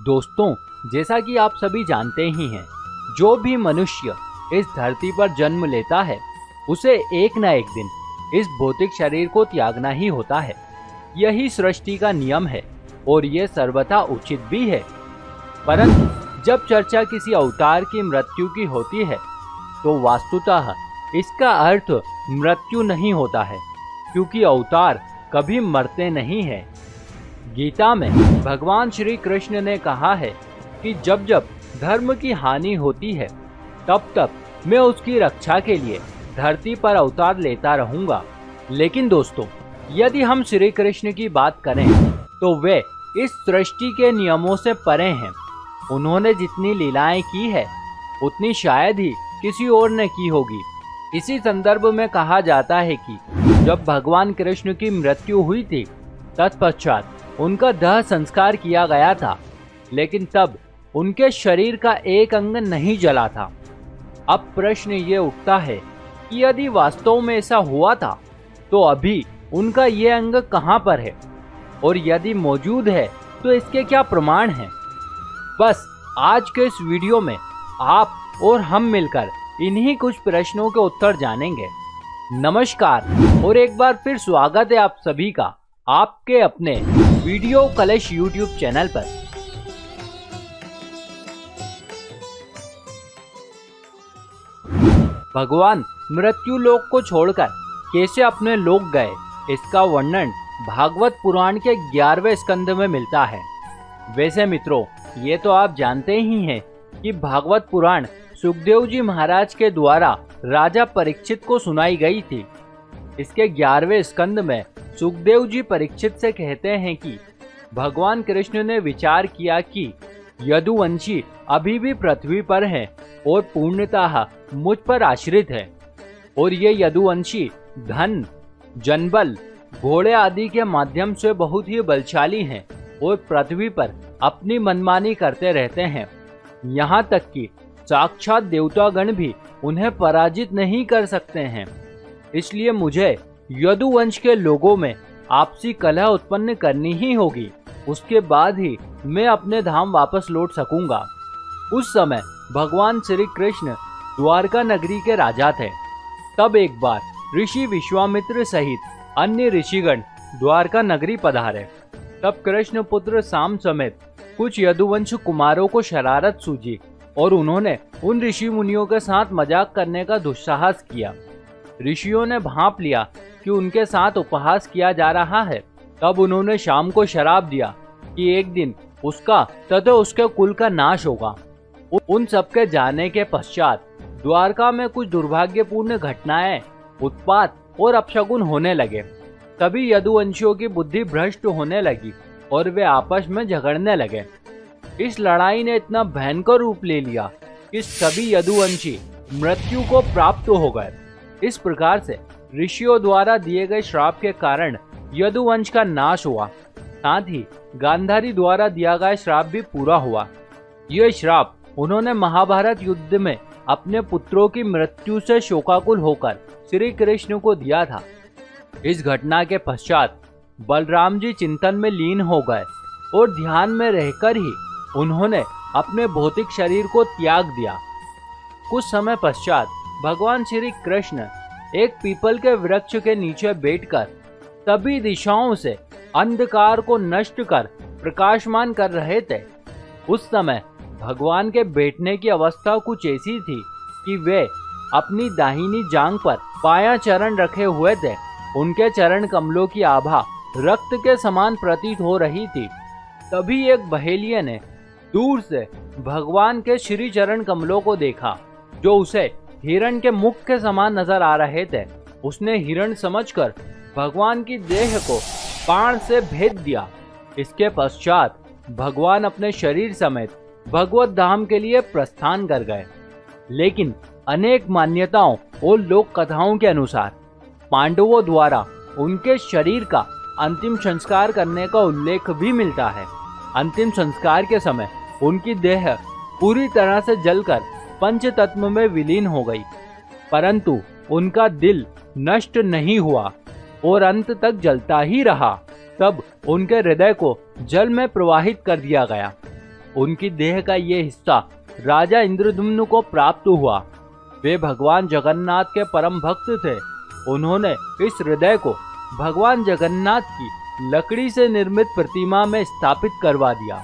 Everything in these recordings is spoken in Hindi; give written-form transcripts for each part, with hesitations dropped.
दोस्तों, जैसा कि आप सभी जानते ही हैं, जो भी मनुष्य इस धरती पर जन्म लेता है उसे एक न एक दिन इस भौतिक शरीर को त्यागना ही होता है। यही सृष्टि का नियम है और ये सर्वथा उचित भी है। परंतु जब चर्चा किसी अवतार की मृत्यु की होती है तो वास्तुतः इसका अर्थ मृत्यु नहीं होता है, क्योंकि अवतार कभी मरते नहीं हैं। गीता में भगवान श्री कृष्ण ने कहा है कि जब जब धर्म की हानि होती है तब तब मैं उसकी रक्षा के लिए धरती पर अवतार लेता रहूंगा। लेकिन दोस्तों, यदि हम श्री कृष्ण की बात करें तो वे इस सृष्टि के नियमों से परे हैं। उन्होंने जितनी लीलाएं की है उतनी शायद ही किसी और ने की होगी। इसी संदर्भ में कहा जाता है कि जब भगवान कृष्ण की मृत्यु हुई थी तत्पश्चात उनका दाह संस्कार किया गया था, लेकिन तब उनके शरीर का एक अंग नहीं जला था। अब प्रश्न ये उठता है कि यदि वास्तव में ऐसा हुआ था तो अभी उनका ये अंग कहाँ पर है, और यदि मौजूद है तो इसके क्या प्रमाण हैं? बस आज के इस वीडियो में आप और हम मिलकर इन्हीं कुछ प्रश्नों के उत्तर जानेंगे। नमस्कार और एक बार फिर स्वागत है आप सभी का आपके अपने वीडियो कलश यूट्यूब चैनल पर। भगवान मृत्यु लोक को छोड़कर कैसे अपने लोक गए, इसका वर्णन भागवत पुराण के 11वें स्कंद में मिलता है। वैसे मित्रों, ये तो आप जानते ही हैं कि भागवत पुराण सुखदेव जी महाराज के द्वारा राजा परीक्षित को सुनाई गई थी। इसके 11वें स्कंद में सुखदेव जी परीक्षित से कहते हैं कि भगवान कृष्ण ने विचार किया कि यदुवंशी अभी भी पृथ्वी पर हैं और पूर्णतः मुझ पर आश्रित है, और ये यदुवंशी धन, जनबल, घोड़े आदि के माध्यम से बहुत ही बलशाली हैं और पृथ्वी पर अपनी मनमानी करते रहते हैं। यहाँ तक कि साक्षात देवतागण भी उन्हें पराजित नहीं कर सकते हैं। इसलिए मुझे यदुवंश के लोगों में आपसी कलह उत्पन्न करनी ही होगी, उसके बाद ही मैं अपने धाम वापस लौट सकूंगा। उस समय भगवान श्री कृष्ण द्वारका नगरी के राजा थे। तब एक बार ऋषि विश्वामित्र सहित अन्य ऋषिगण द्वारका नगरी पधारे। तब कृष्ण पुत्र साम समेत कुछ यदुवंश कुमारों को शरारत सूझी और उन्होंने उन ऋषि मुनियों के साथ मजाक करने का दुस्साहस किया। ऋषियों ने भांप लिया कि उनके साथ उपहास किया जा रहा है। तब उन्होंने शाम को श्राप दिया कि एक दिन उसका तथा उसके कुल का नाश होगा। उन सबके जाने के पश्चात द्वारका में कुछ दुर्भाग्यपूर्ण घटनाएं, उत्पात और अपशगुन होने लगे। तभी यदुवंशियों की बुद्धि भ्रष्ट होने लगी और वे आपस में झगड़ने लगे। इस लड़ाई ने इतना भयंकर रूप ले लिया कि सभी यदुवंशी मृत्यु को प्राप्त हो गए। इस प्रकार से ऋषियों द्वारा दिए गए श्राप के कारण यदुवंश का नाश हुआ। साथ ही गांधारी द्वारा दिया गया श्राप भी पूरा हुआ। यह श्राप उन्होंने महाभारत युद्ध में अपने पुत्रों की मृत्यु से शोकाकुल होकर श्री कृष्ण को दिया था। इस घटना के पश्चात बलराम जी चिंतन में लीन हो गए और ध्यान में रहकर ही उन्होंने अपने भौतिक शरीर को त्याग दिया। कुछ समय पश्चात भगवान श्री कृष्ण एक पीपल के वृक्ष के नीचे बैठकर सभी दिशाओं से अंधकार को नष्ट कर प्रकाशमान कर रहे थे। उस समय भगवान के बैठने की अवस्था कुछ ऐसी थी कि वे अपनी दाहिनी जांघ पर पाया चरण रखे हुए थे। उनके चरण कमलों की आभा रक्त के समान प्रतीत हो रही थी। तभी एक बहेलिया ने दूर से भगवान के श्री चरण कमलों को देखा, जो उसे हिरण के मुख के समान नजर आ रहे थे। उसने हिरण समझकर भगवान की देह को बाण से भेद दिया। इसके पश्चात भगवान अपने शरीर समेत भगवत धाम के लिए प्रस्थान कर गए। लेकिन अनेक मान्यताओं और लोक कथाओं के अनुसार पांडवों द्वारा उनके शरीर का अंतिम संस्कार करने का उल्लेख भी मिलता है। अंतिम संस्कार के समय उनकी देह पूरी तरह से जलकर पंच तत्व में विलीन हो गई, परंतु उनका दिल नष्ट नहीं हुआ और अंत तक जलता ही रहा। तब उनके हृदय को जल में प्रवाहित कर दिया गया। उनकी देह का ये हिस्सा राजा इंद्रद्युम्न को प्राप्त हुआ। वे भगवान जगन्नाथ के परम भक्त थे। उन्होंने इस हृदय को भगवान जगन्नाथ की लकड़ी से निर्मित प्रतिमा में स्थापित करवा दिया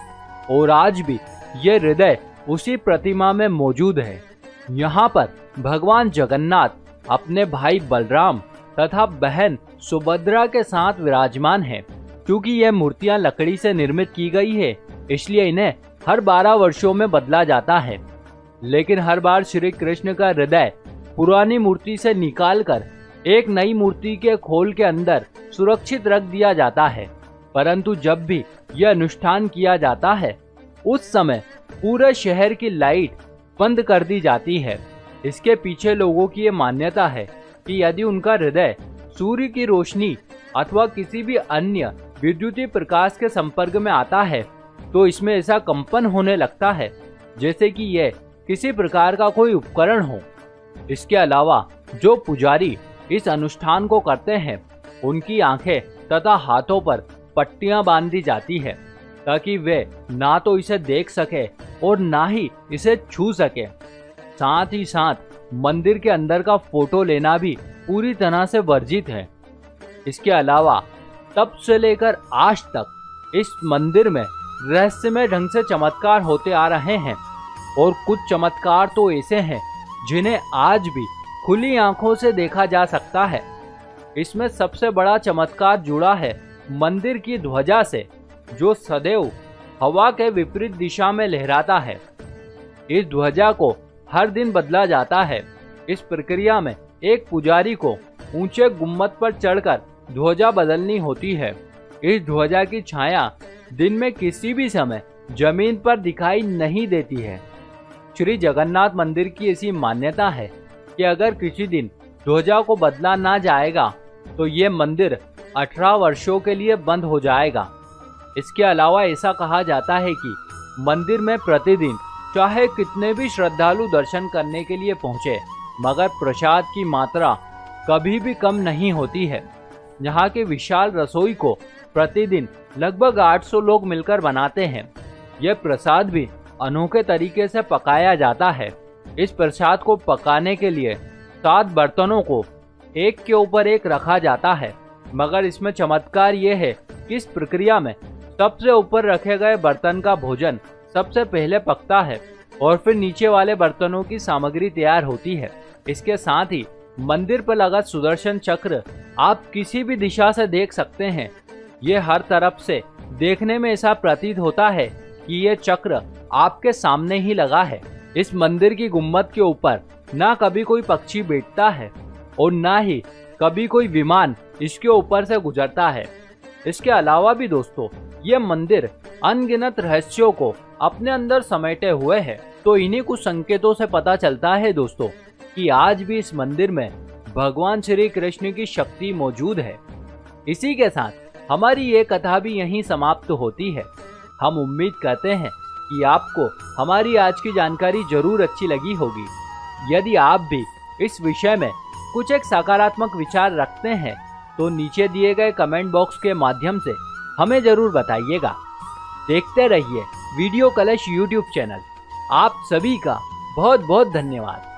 और आज भी ये हृदय उसी प्रतिमा में मौजूद है। यहाँ पर भगवान जगन्नाथ अपने भाई बलराम तथा बहन सुभद्रा के साथ विराजमान हैं। क्योंकि ये मूर्तियां लकड़ी से निर्मित की गई है, इसलिए इन्हें हर 12 वर्षों में बदला जाता है। लेकिन हर बार श्री कृष्ण का हृदय पुरानी मूर्ति से निकालकर एक नई मूर्ति के खोल के अंदर सुरक्षित रख दिया जाता है। परंतु जब भी यह अनुष्ठान किया जाता है, उस समय पूरे शहर की लाइट बंद कर दी जाती है। इसके पीछे लोगों की ये मान्यता है कि यदि उनका हृदय सूर्य की रोशनी अथवा किसी भी अन्य विद्युतीय प्रकाश के संपर्क में आता है तो इसमें ऐसा कंपन होने लगता है जैसे कि यह किसी प्रकार का कोई उपकरण हो। इसके अलावा जो पुजारी इस अनुष्ठान को करते हैं, उनकी आंखें तथा हाथों पर पट्टियां बांध दी जाती है ताकि वे ना तो इसे देख सके और ना ही इसे छू सके। साथ ही साथ मंदिर के अंदर का फोटो लेना भी पूरी तरह से वर्जित है। इसके अलावा तब से लेकर आज तक इस मंदिर में रहस्यमय ढंग से चमत्कार होते आ रहे हैं और कुछ चमत्कार तो ऐसे हैं जिन्हें आज भी खुली आंखों से देखा जा सकता है। इसमें सबसे बड़ा चमत्कार जुड़ा है मंदिर की ध्वजा से, जो सदैव हवा के विपरीत दिशा में लहराता है। इस ध्वजा को हर दिन बदला जाता है। इस प्रक्रिया में एक पुजारी को ऊंचे गुम्मद पर चढ़कर ध्वजा बदलनी होती है। इस ध्वजा की छाया दिन में किसी भी समय जमीन पर दिखाई नहीं देती है। श्री जगन्नाथ मंदिर की ऐसी मान्यता है कि अगर किसी दिन ध्वजा को बदला ना जाएगा तो ये मंदिर 18 वर्षों के लिए बंद हो जाएगा। इसके अलावा ऐसा कहा जाता है कि मंदिर में प्रतिदिन चाहे कितने भी श्रद्धालु दर्शन करने के लिए पहुंचे, मगर प्रसाद की मात्रा कभी भी कम नहीं होती है। यहाँ के विशाल रसोई को प्रतिदिन लगभग 800 लोग मिलकर बनाते हैं। यह प्रसाद भी अनोखे तरीके से पकाया जाता है। इस प्रसाद को पकाने के लिए 7 बर्तनों को एक के ऊपर एक रखा जाता है, मगर इसमें चमत्कार ये है कि इस प्रक्रिया में सबसे ऊपर रखे गए बर्तन का भोजन सबसे पहले पकता है और फिर नीचे वाले बर्तनों की सामग्री तैयार होती है। इसके साथ ही मंदिर पर लगा सुदर्शन चक्र आप किसी भी दिशा से देख सकते हैं। ये हर तरफ से देखने में ऐसा प्रतीत होता है कि ये चक्र आपके सामने ही लगा है। इस मंदिर की गुम्बद के ऊपर ना कभी कोई पक्षी बैठता है और ना ही कभी कोई विमान इसके ऊपर से गुजरता है। इसके अलावा भी दोस्तों, ये मंदिर अनगिनत रहस्यों को अपने अंदर समेटे हुए है। तो इन्हीं कुछ संकेतों से पता चलता है दोस्तों कि आज भी इस मंदिर में भगवान श्री कृष्ण की शक्ति मौजूद है। इसी के साथ हमारी ये कथा भी यहीं समाप्त होती है। हम उम्मीद करते हैं कि आपको हमारी आज की जानकारी जरूर अच्छी लगी होगी। यदि आप भी इस विषय में कुछ एक सकारात्मक विचार रखते हैं तो नीचे दिए गए कमेंट बॉक्स के माध्यम से हमें जरूर बताइएगा। देखते रहिए वीडियो कलश यूट्यूब चैनल। आप सभी का बहुत बहुत धन्यवाद।